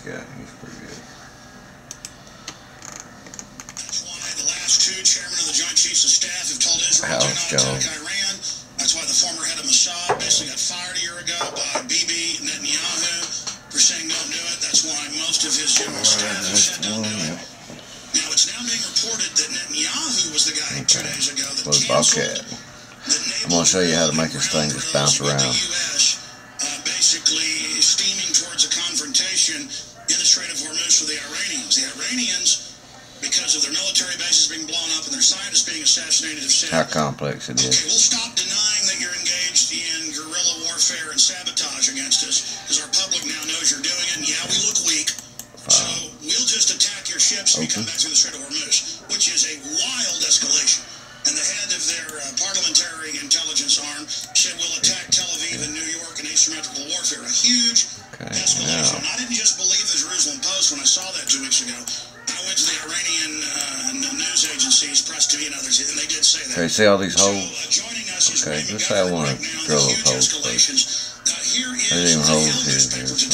guy. He's pretty good. That's why the last two chairmen of the Joint Chiefs of Staff have told Israel do not attack Iran. That's why the former head of Mossad basically got fired a year ago by Bibi Netanyahu for saying don't do it. That's why most of his general staff have said don't do it. Now, it's now being reported that Netanyahu was the guy 2 days ago that canceled the I'm going to show you how to make this thing just bounce around. The U.S. Basically steaming towards a confrontation in the Strait of Hormuz for the Iranians. The Iranians, because of their military bases being blown up and their scientists being assassinated, have said, how complex it is. Okay, we'll stop denying that you're engaged in guerrilla warfare and sabotage against us, because our public now knows you're doing it, and yeah, we look weak. So we'll just attack your ships if you come back through the Strait of Hormuz, which is a wild escalation. And the head of their parliamentary intelligence arm said we'll attack Tel Aviv and New York in asymmetrical warfare. A huge escalation. And I didn't just believe the Jerusalem Post when I saw that 2 weeks ago. I went to the Iranian news agencies, Press TV and others, and they did say that. Okay, see all these holes? So, joining us is okay, let's say I want to drill those holes first. There's even holes here, so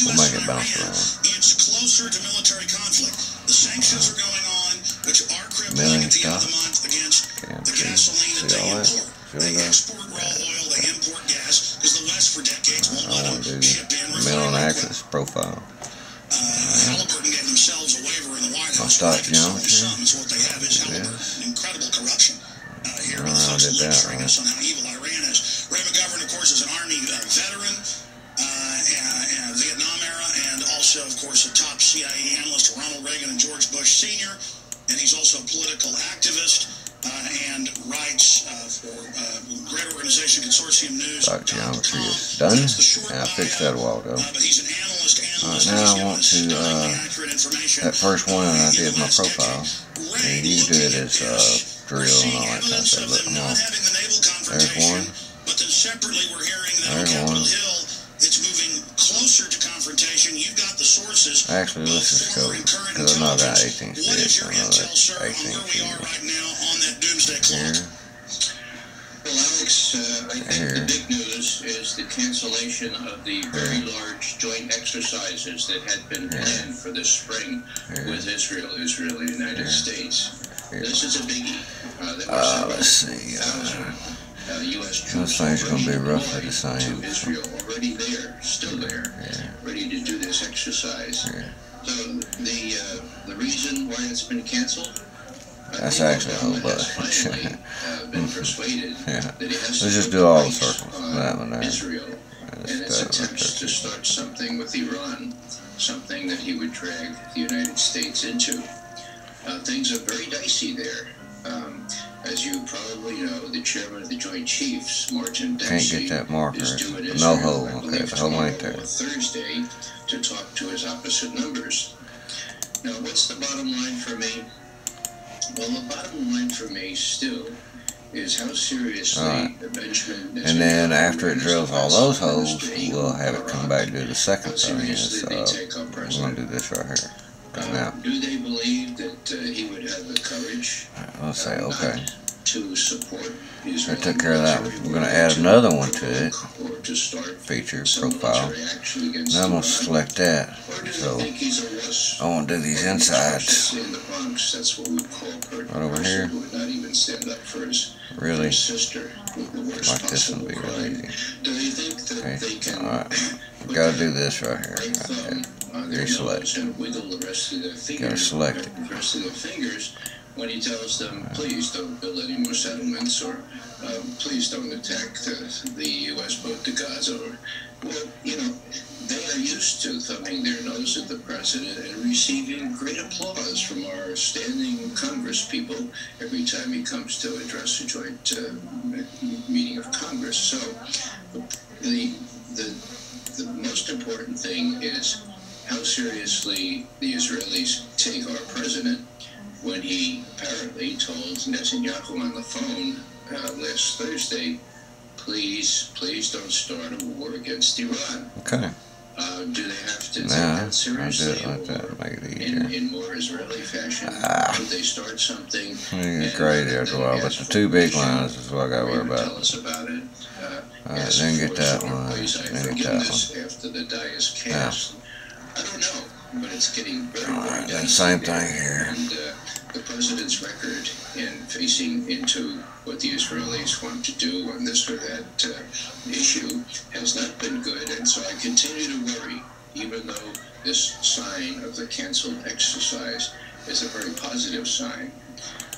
we'll make it bounce around. It's closer to military conflict. The sanctions are going on, which are crippling at the end of the month against the gasoline that they import. They export raw oil, they import gas, because the West for decades won't let them ship in refining access profile. Halliburton gave themselves a waiver in the White House. So what they have is incredible corruption here. And the folks lecturing us on how evil Iran is. Ray McGovern, of course, is an Army veteran, Vietnam era, and also, of course, a top CIA analyst, Ronald Reagan and George Bush Sr., and he's also a political activist and writes for Great Organization Consortium News. Geometry is done. Yeah, I fixed that a while ago. But he's an analyst. Now I want to, that first one I did my profile, and you do it as drill and all that kind of stuff. Look, come on. There's one. But then separately we're hearing that on Capitol Hill, it's moving closer to confrontation. You've got the sources. Actually, let's just go, because I know that 18 feet. I know that 18 feet. Here. Well, Alex, I think the big news is the cancellation of the very large joint exercises that had been planned for this spring with Israel and the United States. This is a biggie. Let's see. U.S. Those things are going to be roughly the same. Israel already there, still there, ready to do this exercise. So the reason why it's been canceled. That's actually a whole bunch. Been persuaded that he has let's just do all the circles. That one there. Israel and its attempts to start something with Iran, something that he would drag the United States into. Things are very dicey there. As you probably know, the chairman of the Joint Chiefs, Martin Dempsey, can't get that marker. is due in No Israel, hole. Okay, the hole ain't there. Thursday to talk to his opposite numbers. Now, what's the bottom line for me? Well, the bottom line for me still is how seriously Benjamin... And then after it drills all those holes, we'll have it come back to do the second thing. We're going to do this right here. Now. Do they believe that he would have the courage I'll say, okay. to support I took care of that one. We're going to add another one to it. Feature, profile. Now I'm going to select that. So I want to do these insides. Right over here. Really? Like this one would be really easy. Okay. Alright. We've got to do this right here. Okay. Reselect. Gotta select it. When he tells them, please don't build any more settlements, or please don't attack the U.S. boat to Gaza. Well, you know, they are used to thumbing their nose at the president and receiving great applause from our standing Congress people every time he comes to address a joint meeting of Congress. So the most important thing is how seriously the Israelis take our president when he apparently told Netanyahu on the phone last Thursday, please don't start a war against Iran. Okay. Do they have to take that seriously? I'll do it like that, make it easier. In more Israeli fashion? Would they start something? It's great after a while, but the two big lines is what I got to worry about. Tell us about it. Alright, then get that one. Then get that one. After the die is cast. I don't know, but it's getting very, very then same thing here. And the president's record in facing into what the Israelis want to do on this or that issue has not been good, and so I continue to worry, even though this sign of the canceled exercise is a very positive sign.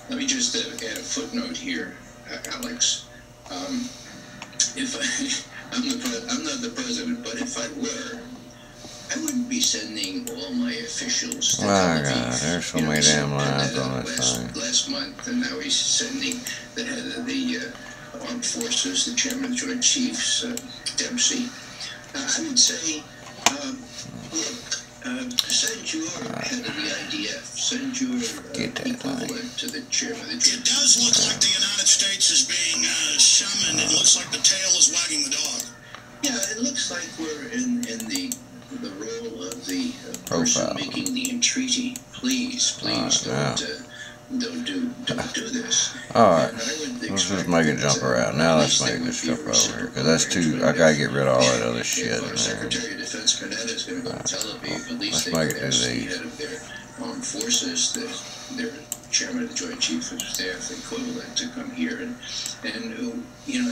Let me just add a footnote here, Alex. I'm not the president, but if I were, I wouldn't be sending all my officials to My God, there's so many damn lines on this thing. Last month, and now he's sending the head of the armed forces, the chairman of the Joint Chiefs, Dempsey. I would say, look, send your head of the IDF, send your equivalent to the chairman of the Joint Chiefs. It does look like the United States is being summoned. It looks like the tail is wagging the dog. Yeah, it looks like we're in the role of the person making the entreaty. Please don't do this. Alright, let's just make it jump around. Now let's make it just jump over here, because that's too, I gotta get rid of all that other shit in there. Secretary of Defense Panetta is going to go to Tel Aviv. At least let's make it do these. Head of their armed forces, their chairman of the Joint Chiefs of Staff equivalent, to come here, and you know,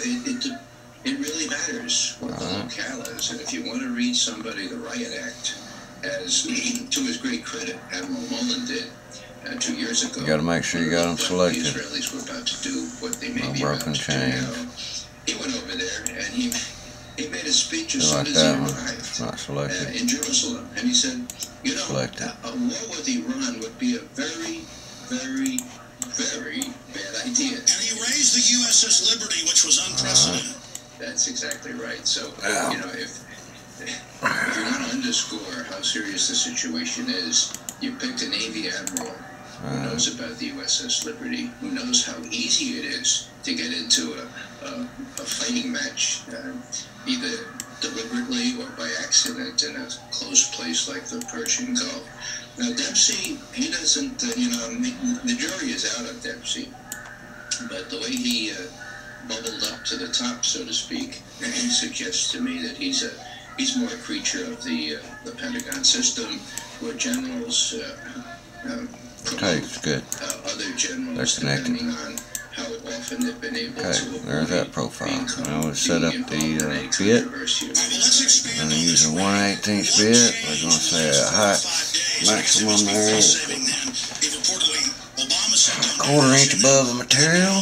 it really matters what the locale is. And if you want to read somebody the Riot Act, as to his great credit, Admiral Mullen did 2 years ago. You got to make sure you got them selected. The Israelis were about to do what they may be broken chain. He went over there and he made a speech as soon like as that he one? arrived It's not selected. In Jerusalem, and he said, you know, Selected. a war with Iran would be a very, very, very bad idea. And he raised the USS Liberty, which was unprecedented. That's exactly right. So, you know, if you want to underscore how serious the situation is, you picked a Navy admiral who knows about the USS Liberty, who knows how easy it is to get into a fighting match, either deliberately or by accident in a close place like the Persian Gulf. Now, Dempsey, he doesn't, you know, the jury is out on Dempsey, but the way he bubbled up to the top, so to speak, suggests to me that he's more a creature of the Pentagon system, where generals It's good. other generals, depending on how often they've been able to. There's that profile. Now we'll set up the bit. I'm using 1/18 bit. We're going to say a height maximum there. 1/4 inch above the material.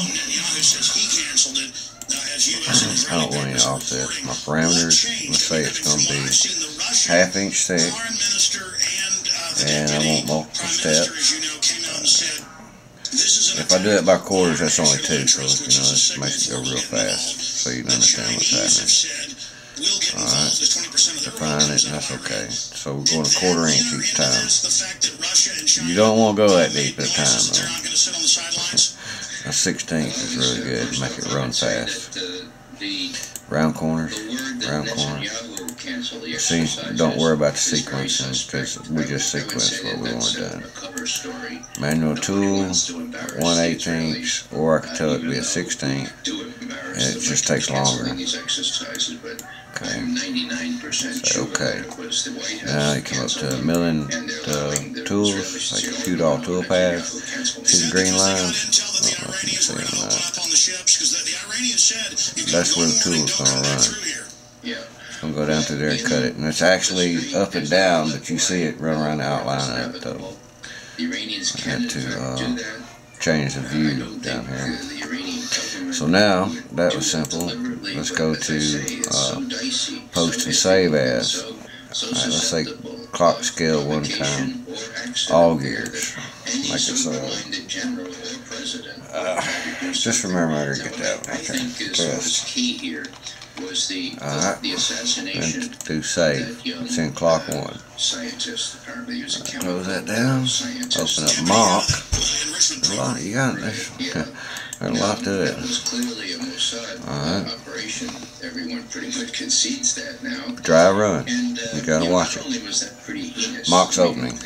I don't want any offset. My parameters, let's say it's going to be 1/2 inch thick, and I want multiple steps. If I do it by quarters, that's only 2, so you know, this makes it go real fast, so you can understand what's happening. Alright, define it, and that's okay. So we're going 1/4 inch each time. You don't want to go that deep at a time, though. A 16th is really good to make it run fast. Round corners, round corners. See, don't worry about the sequencing, because we just sequence what we want done. Manual tool, 1/18, or I could tell it to be a 16th. It just takes longer. Okay. Say okay. Now you come up to milling tools, like compute all tool paths. See the green lines? I don't know if you can see them or not. That's where the tool's going to run. I'm going to go down through there and cut it. And it's actually up and down, but you see it run around the outline of it, though. I had to change the view down here. So now, that was simple. Let's go to post and save as. Alright, let's say clock scale 1 time. All gears. Make it so. Just remember how to get that one. Okay, test. Alright, then do save. It's in clock 1. Close that down. Open up mock. There's a lot. You got this. There's a lot to it. Alright. Dry run. You gotta watch it. Mock's opening.